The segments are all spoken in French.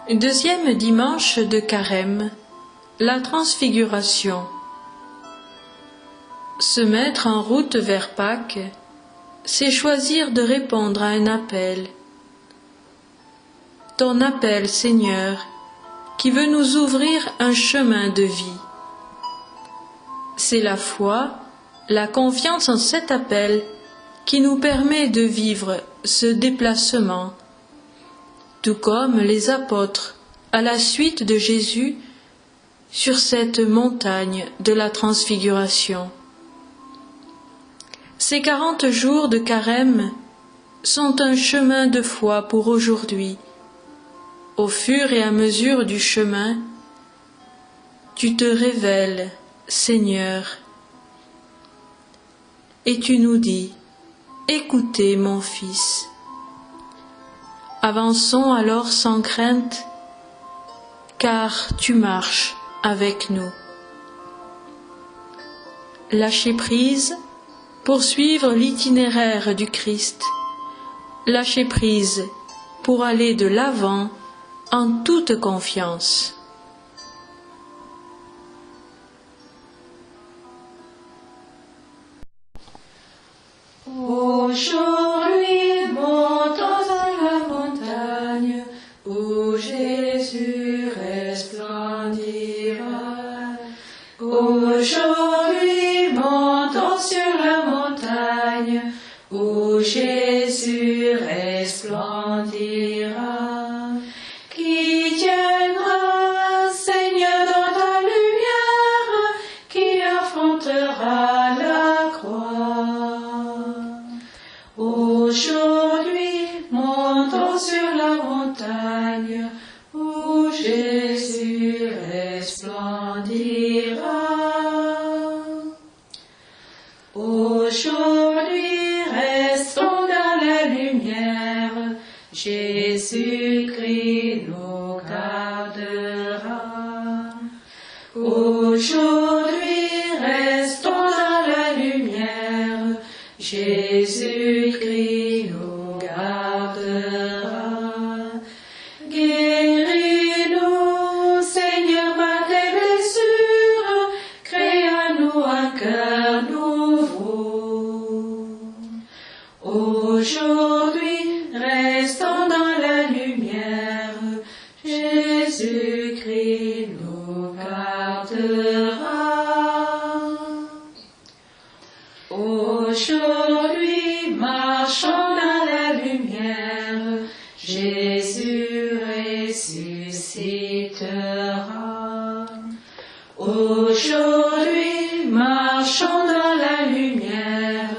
Deuxième dimanche de Carême, la Transfiguration. Se mettre en route vers Pâques, c'est choisir de répondre à un appel. Ton appel, Seigneur, qui veut nous ouvrir un chemin de vie. C'est la foi, la confiance en cet appel qui nous permet de vivre ce déplacement, tout comme les apôtres, à la suite de Jésus, sur cette montagne de la Transfiguration. Ces 40 jours de Carême sont un chemin de foi pour aujourd'hui. Au fur et à mesure du chemin, tu te révèles, Seigneur, et tu nous dis, écoutez mon Fils. Avançons alors sans crainte, car tu marches avec nous. Lâcher prise, poursuivre l'itinéraire du Christ. Lâcher prise pour aller de l'avant en toute confiance. Aujourd'hui, montons à la montagne où Jésus resplendira. Aujourd'hui, montons sur la montagne où Jésus resplendira. Qui tiendra, Seigneur, dans ta lumière, qui affrontera la croix. Aujourd'hui, montons sur la montagne où Jésus resplendira. Aujourd'hui, restons dans la lumière, Jésus-Christ nous gardera. Aujourd'hui, restons dans la lumière, Jésus-Christ nous gardera. Guéris-nous, Seigneur, par tes blessures, crée en nous un cœur nouveau. Aujourd'hui, restons dans la lumière, Jésus-Christ nous gardera. Aujourd'hui, marchons dans la lumière, Jésus ressuscitera. Aujourd'hui, marchons dans la lumière,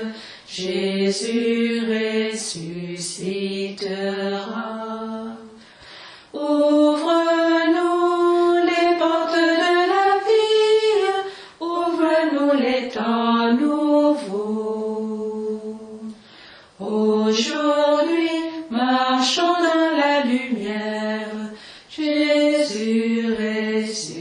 Jésus ressuscitera. Ouvre-nous les portes de la vie, ouvre-nous les temps nouveaux. Aujourd'hui, marchons dans la lumière, Jésus ressuscitera.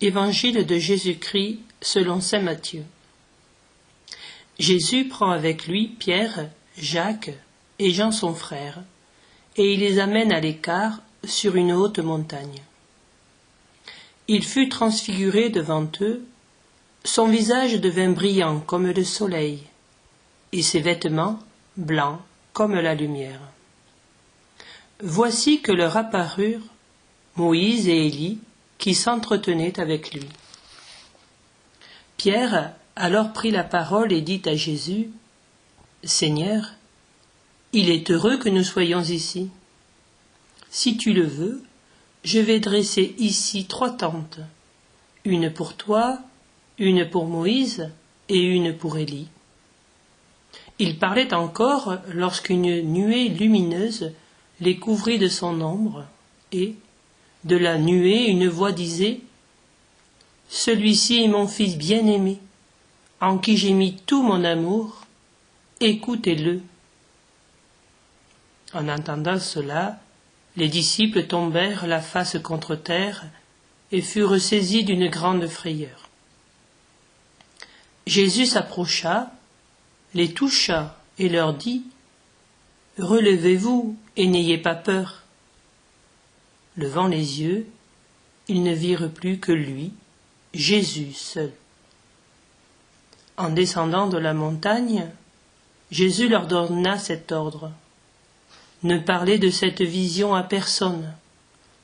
Évangile de Jésus-Christ selon saint Matthieu. Jésus prend avec lui Pierre, Jacques et Jean son frère, et il les amène à l'écart sur une haute montagne. Il fut transfiguré devant eux, son visage devint brillant comme le soleil, et ses vêtements blancs comme la lumière. Voici que leur apparurent Moïse et Élie, qui s'entretenaient avec lui. Pierre alors prit la parole et dit à Jésus, « Seigneur, il est heureux que nous soyons ici. Si tu le veux, je vais dresser ici 3 tentes, une pour toi, une pour Moïse et une pour Élie. » Il parlait encore lorsqu'une nuée lumineuse les couvrit de son ombre, et, de la nuée, une voix disait, « Celui-ci est mon fils bien-aimé, en qui j'ai mis tout mon amour, écoutez-le. » En entendant cela, les disciples tombèrent la face contre terre et furent saisis d'une grande frayeur. Jésus s'approcha, les toucha et leur dit « Relevez-vous et n'ayez pas peur. » Levant les yeux, ils ne virent plus que lui, Jésus seul. En descendant de la montagne, Jésus leur donna cet ordre : ne parlez de cette vision à personne,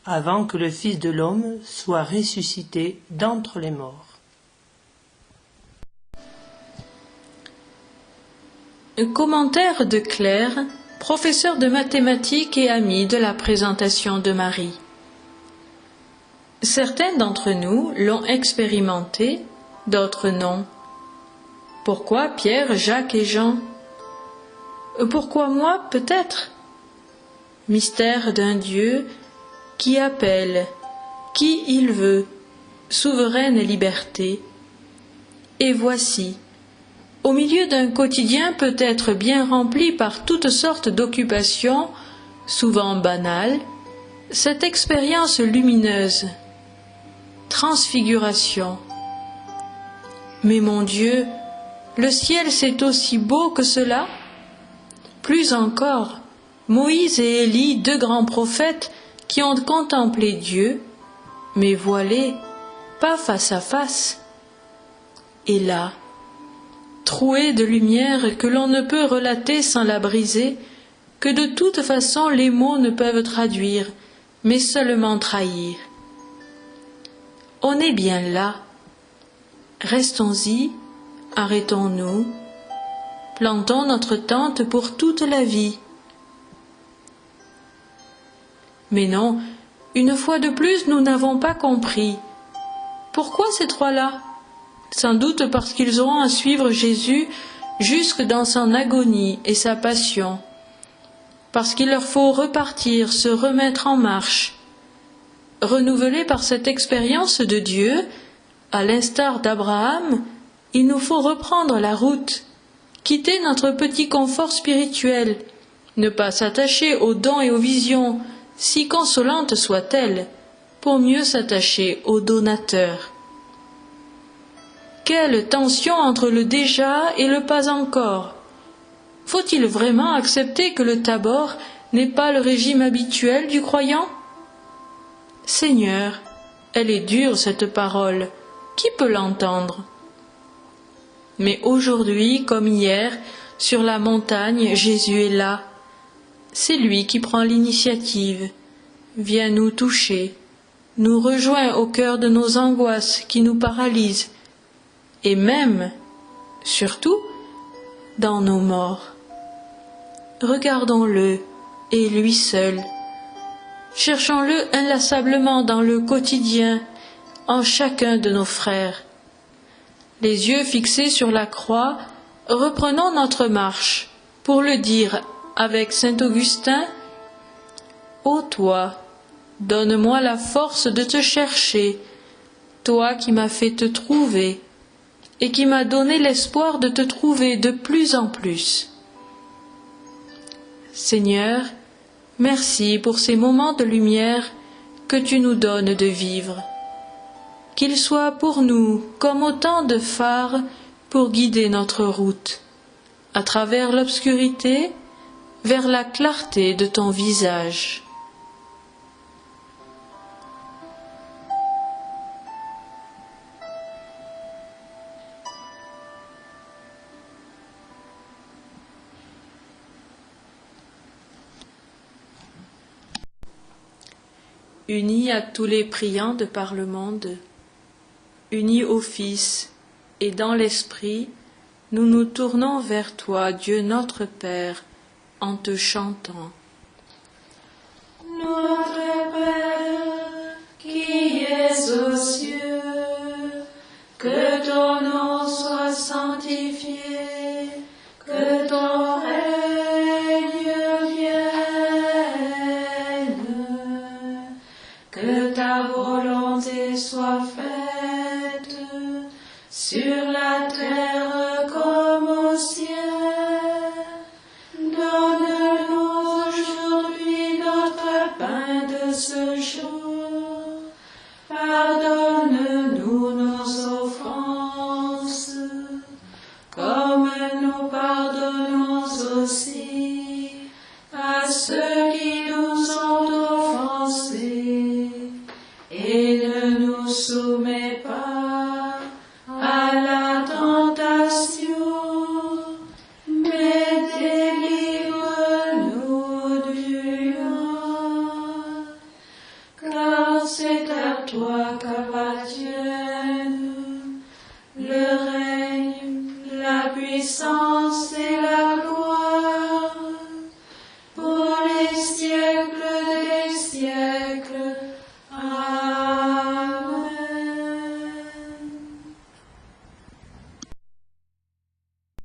avant que le Fils de l'homme soit ressuscité d'entre les morts. Commentaire de Claire, professeur de mathématiques et ami de la présentation de Marie. Certains d'entre nous l'ont expérimenté, d'autres non. Pourquoi Pierre, Jacques et Jean? Pourquoi moi, peut-être? Mystère d'un Dieu qui appelle, qui il veut, souveraine liberté. Et voici, au milieu d'un quotidien peut-être bien rempli par toutes sortes d'occupations, souvent banales, cette expérience lumineuse, transfiguration. Mais mon Dieu, le ciel c'est aussi beau que cela? Plus encore, Moïse et Élie, deux grands prophètes qui ont contemplé Dieu, mais voilés, pas face à face. Et là, trouée de lumière que l'on ne peut relater sans la briser, que de toute façon les mots ne peuvent traduire, mais seulement trahir. On est bien là. Restons-y, arrêtons-nous, plantons notre tente pour toute la vie. Mais non, une fois de plus, nous n'avons pas compris. Pourquoi ces trois-là? Sans doute parce qu'ils auront à suivre Jésus jusque dans son agonie et sa passion. Parce qu'il leur faut repartir, se remettre en marche. Renouvelés par cette expérience de Dieu, à l'instar d'Abraham, il nous faut reprendre la route, quitter notre petit confort spirituel, ne pas s'attacher aux dons et aux visions, si consolantes soient-elles, pour mieux s'attacher au donateur. Quelle tension entre le déjà et le pas encore! Faut-il vraiment accepter que le Tabor n'est pas le régime habituel du croyant? Seigneur, elle est dure cette parole, qui peut l'entendre? Mais aujourd'hui, comme hier, sur la montagne, Jésus est là. C'est lui qui prend l'initiative, vient nous toucher, nous rejoint au cœur de nos angoisses qui nous paralysent, et même, surtout, dans nos morts. Regardons-le, et lui seul. Cherchons-le inlassablement dans le quotidien, en chacun de nos frères. Les yeux fixés sur la croix, reprenons notre marche, pour le dire avec saint Augustin: ô toi, donne-moi la force de te chercher, toi qui m'as fait te trouver, et qui m'as donné l'espoir de te trouver de plus en plus. Seigneur, merci pour ces moments de lumière que tu nous donnes de vivre. Qu'ils soient pour nous comme autant de phares pour guider notre route, à travers l'obscurité, vers la clarté de ton visage. Unis à tous les priants de par le monde, unis au Fils et dans l'Esprit, nous nous tournons vers toi, Dieu notre Père, en te chantant. Notre Père, qui es aux cieux, que ton nom soit sanctifié, que ton règne vienne, que ta volonté soit faite sur la terre comme au ciel. Donne-nous aujourd'hui notre pain de ce jour. Pardonne-nous nos offenses, toi.